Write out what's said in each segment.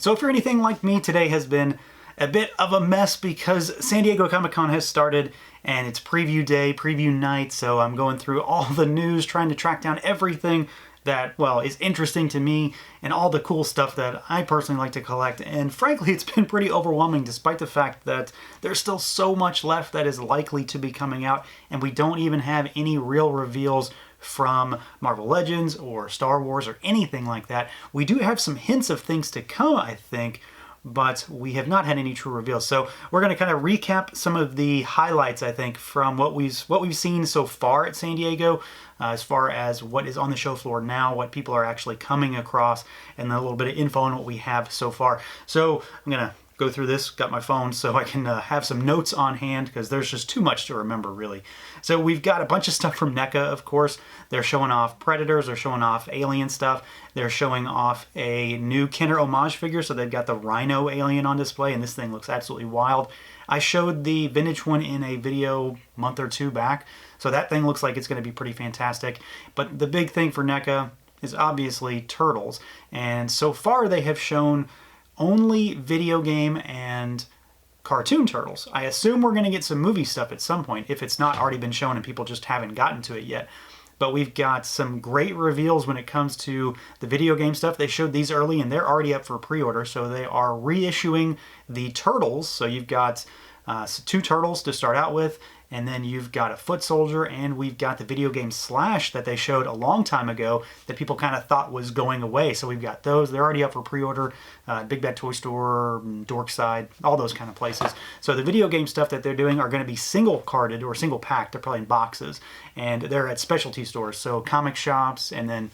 So if you're anything like me, today has been a bit of a mess because San Diego Comic-Con has started and it's preview day, preview night, so I'm going through all the news, trying to track down everything that, well, is interesting to me and all the cool stuff that I personally like to collect. And frankly, it's been pretty overwhelming despite the fact that there's still so much left that is likely to be coming out, and we don't even have any real reveals from Marvel Legends or Star Wars or anything like that. We do have some hints of things to come, I think, but we have not had any true reveals. So we're going to kind of recap some of the highlights, I think, from what we've seen so far at San Diego, as far as what is on the show floor now, what people are actually coming across, and then a little bit of info on what we have so far. So I'm going to go through this, got my phone so I can have some notes on hand because there's just too much to remember, really. So we've got a bunch of stuff from NECA, of course. They're showing off Predators, they're showing off Alien stuff, they're showing off a new Kenner homage figure, so they've got the Rhino Alien on display, and this thing looks absolutely wild. I showed the vintage one in a video a month or two back, so that thing looks like it's going to be pretty fantastic. But the big thing for NECA is obviously Turtles, and so far they have shown only video game and cartoon Turtles. I assume we're going to get some movie stuff at some point, if it's not already been shown and people just haven't gotten to it yet. But we've got some great reveals when it comes to the video game stuff. They showed these early and they're already up for pre-order, so they are reissuing the Turtles. So you've got two Turtles to start out with, and then you've got a Foot Soldier, and we've got the video game Slash that they showed a long time ago that people kind of thought was going away. So we've got those. They're already up for pre-order. Big Bad Toy Store, Dorkside, all those kind of places. So the video game stuff that they're doing are going to be single carded or single packed. They're probably in boxes, and they're at specialty stores, so comic shops, and then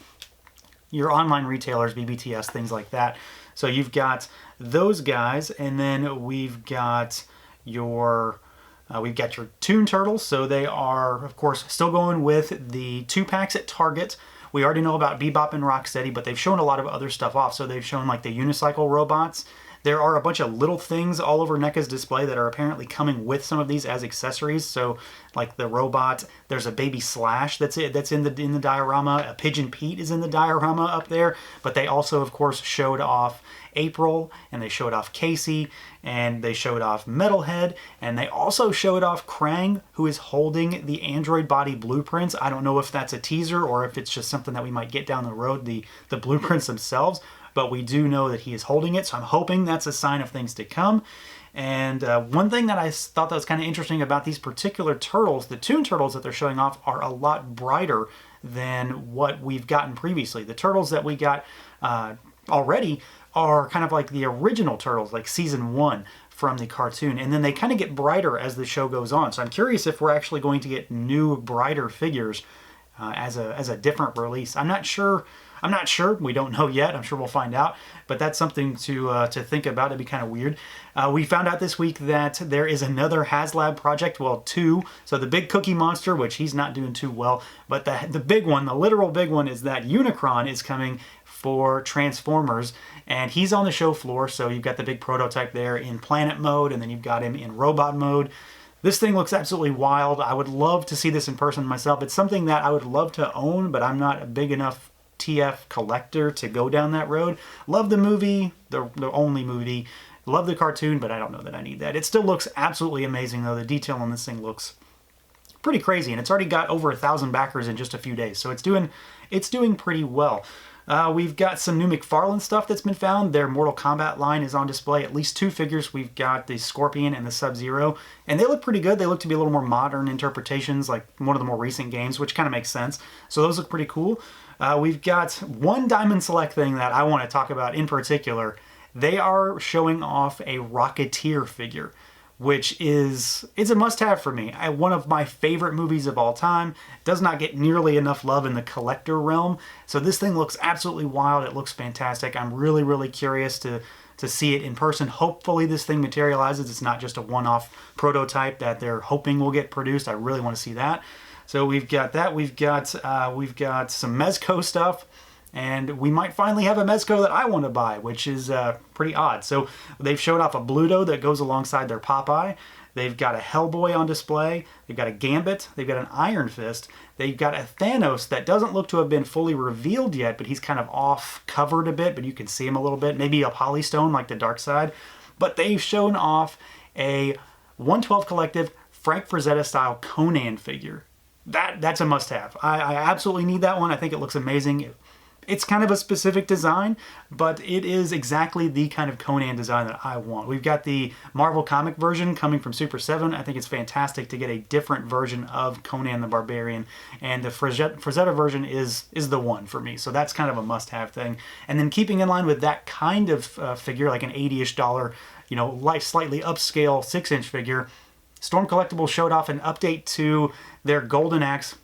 your online retailers, BBTS, things like that. So you've got those guys, and then we've got your Toon Turtles. So they are, of course, still going with the 2-packs at Target. We already know about Bebop and Rocksteady, but they've shown a lot of other stuff off. So they've shown like the unicycle robots. There are a bunch of little things all over NECA's display that are apparently coming with some of these as accessories. So like the robot, there's a baby Slash that's in the diorama. A Pigeon Pete is in the diorama up there. But they also, of course, showed off April, and they showed off Casey, and they showed off Metalhead, and they also showed off Krang, who is holding the android body blueprints. I don't know if that's a teaser or if it's just something that we might get down the road, the blueprints themselves, but we do know that he is holding it, so I'm hoping that's a sign of things to come. And one thing that I thought that was kind of interesting about these particular Turtles, the Toon Turtles that they're showing off, are a lot brighter than what we've gotten previously. The Turtles that we got already are kind of like the original Turtles, like season 1 from the cartoon, and then they kind of get brighter as the show goes on. So I'm curious if we're actually going to get new, brighter figures as a different release. I'm not sure. We don't know yet. I'm sure we'll find out. But that's something to think about. It'd be kind of weird. We found out this week that there is another HasLab project. Well, 2. So the big Cookie Monster, which he's not doing too well. But the big one, the literal big one, is that Unicron is coming for Transformers, and he's on the show floor. So you've got the big prototype there in planet mode, and then you've got him in robot mode. This thing looks absolutely wild. I would love to see this in person myself. It's something that I would love to own, but I'm not a big enough TF collector to go down that road. Love the movie, the only movie. Love the cartoon, but I don't know that I need that. It still looks absolutely amazing, though. The detail on this thing looks pretty crazy, and it's already got over 1,000 backers in just a few days, so it's doing pretty well. We've got some new McFarlane stuff that's been found. Their Mortal Kombat line is on display. At least 2 figures. We've got the Scorpion and the Sub-Zero, and they look pretty good. They look to be a little more modern interpretations, like one of the more recent games, which kind of makes sense. So those look pretty cool. We've got one Diamond Select thing that I want to talk about in particular. They are showing off a Rocketeer figure, which it's a must-have for me. One of my favorite movies of all time. Does not get nearly enough love in the collector realm. So this thing looks absolutely wild. It looks fantastic. I'm really, really curious to see it in person. Hopefully this thing materializes. It's not just a one-off prototype that they're hoping will get produced. I really want to see that. So we've got that. We've got some Mezco stuff. And we might finally have a Mezco that I want to buy, which is pretty odd. So they've showed off a Bluto that goes alongside their Popeye. They've got a Hellboy on display. They've got a Gambit. They've got an Iron Fist. They've got a Thanos that doesn't look to have been fully revealed yet, but he's kind of off-covered a bit, but you can see him a little bit. Maybe a Polystone like the Dark Side. But they've shown off a 112 Collective Frank Frazetta-style Conan figure. That's a must-have. I absolutely need that one. I think it looks amazing. It's kind of a specific design, but it is exactly the kind of Conan design that I want. We've got the Marvel comic version coming from Super 7. I think it's fantastic to get a different version of Conan the Barbarian, and the Frazetta version is the one for me. So that's kind of a must-have thing. And then keeping in line with that kind of figure, like an $80-ish, slightly upscale 6-inch figure, Storm Collectibles showed off an update to their Golden Axe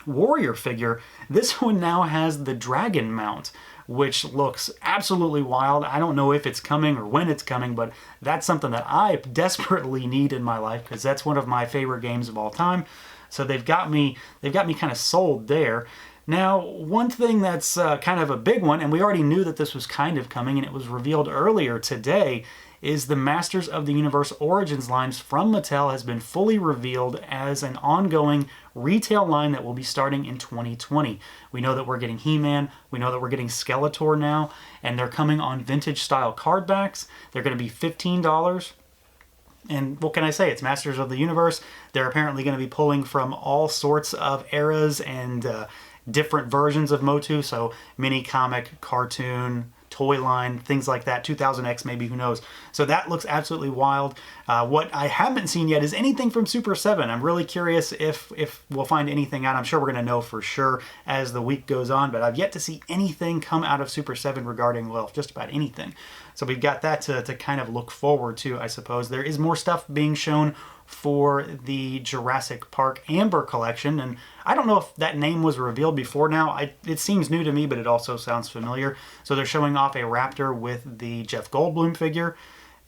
Warrior figure. This one now has the dragon mount, which looks absolutely wild. I don't know if it's coming or when it's coming, but that's something that I desperately need in my life because that's one of my favorite games of all time. So they've got me kind of sold there. Now, one thing that's kind of a big one, and we already knew that this was kind of coming, and it was revealed earlier today, is the Masters of the Universe Origins lines from Mattel has been fully revealed as an ongoing retail line that will be starting in 2020. We know that we're getting He-Man, we know that we're getting Skeletor now, and they're coming on vintage style card backs. They're going to be $15. And what can I say? It's Masters of the Universe. They're apparently going to be pulling from all sorts of eras and different versions of Motu, so mini comic, cartoon, toy line, things like that, 2000X maybe, who knows. So that looks absolutely wild. What I haven't seen yet is anything from Super 7. I'm really curious if we'll find anything out. I'm sure we're going to know for sure as the week goes on, but I've yet to see anything come out of Super 7 regarding, well, just about anything. So we've got that to kind of look forward to, I suppose. There is more stuff being shown for the Jurassic Park Amber collection, and I don't know if that name was revealed before now. It seems new to me, but it also sounds familiar. So they're showing off a Raptor with the Jeff Goldblum figure,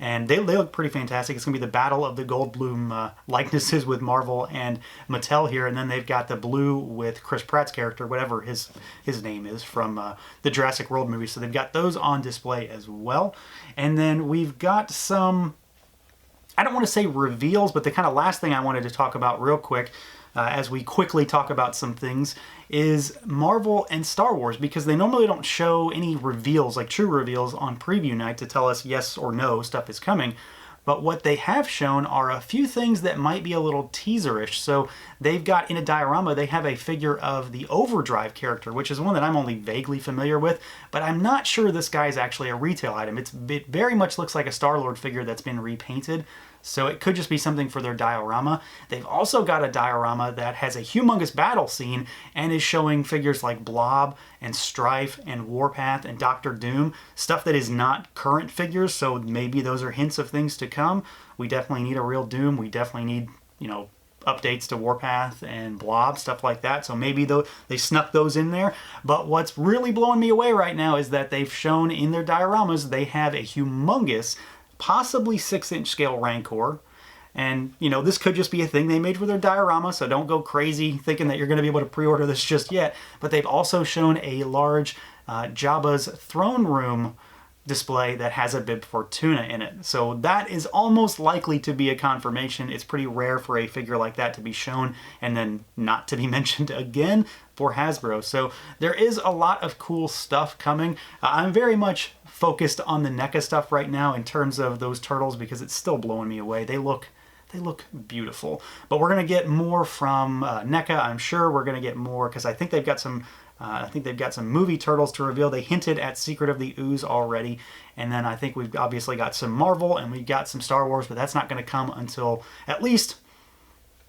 and they look pretty fantastic. It's going to be the battle of the Goldblum likenesses with Marvel and Mattel here, and then they've got the blue with Chris Pratt's character, whatever his name is, from the Jurassic World movie. So they've got those on display as well. And then we've got some, I don't want to say reveals, but the kind of last thing I wanted to talk about real quick, as we quickly talk about some things, is Marvel and Star Wars, because they normally don't show any reveals, like true reveals, on preview night to tell us yes or no stuff is coming. But what they have shown are a few things that might be a little teaserish. So they've got, in a diorama, they have a figure of the Overdrive character, which is one that I'm only vaguely familiar with, but I'm not sure this guy is actually a retail item. It very much looks like a Star-Lord figure that's been repainted, so it could just be something for their diorama. They've also got a diorama that has a humongous battle scene and is showing figures like Blob and Strife and Warpath and Doctor Doom, stuff that is not current figures, so maybe those are hints of things to come. We definitely need a real Doom. We definitely need, updates to Warpath and Blob, stuff like that. So maybe they snuck those in there. But what's really blowing me away right now is that they've shown in their dioramas they have a humongous, possibly 6-inch scale Rancor. And, this could just be a thing they made for their diorama, so don't go crazy thinking that you're going to be able to pre-order this just yet. But they've also shown a large Jabba's throne room display that has a Bib Fortuna in it. So that is almost likely to be a confirmation. It's pretty rare for a figure like that to be shown and then not to be mentioned again for Hasbro. So there is a lot of cool stuff coming. I'm very much focused on the NECA stuff right now in terms of those turtles because it's still blowing me away. They look beautiful. But we're going to get more from NECA, I'm sure. We're going to get more because I think they've got some movie turtles to reveal. They hinted at Secret of the Ooze already. And then I think we've obviously got some Marvel and we've got some Star Wars, but that's not going to come until at least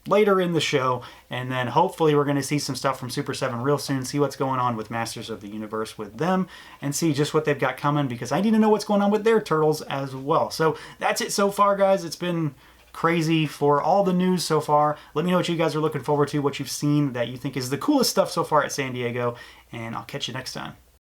later in the show. And then hopefully we're going to see some stuff from Super 7 real soon, see what's going on with Masters of the Universe with them, and see just what they've got coming because I need to know what's going on with their turtles as well. So that's it so far, guys. It's been crazy for all the news so far. Let me know what you guys are looking forward to, what you've seen that you think is the coolest stuff so far at San Diego, and I'll catch you next time.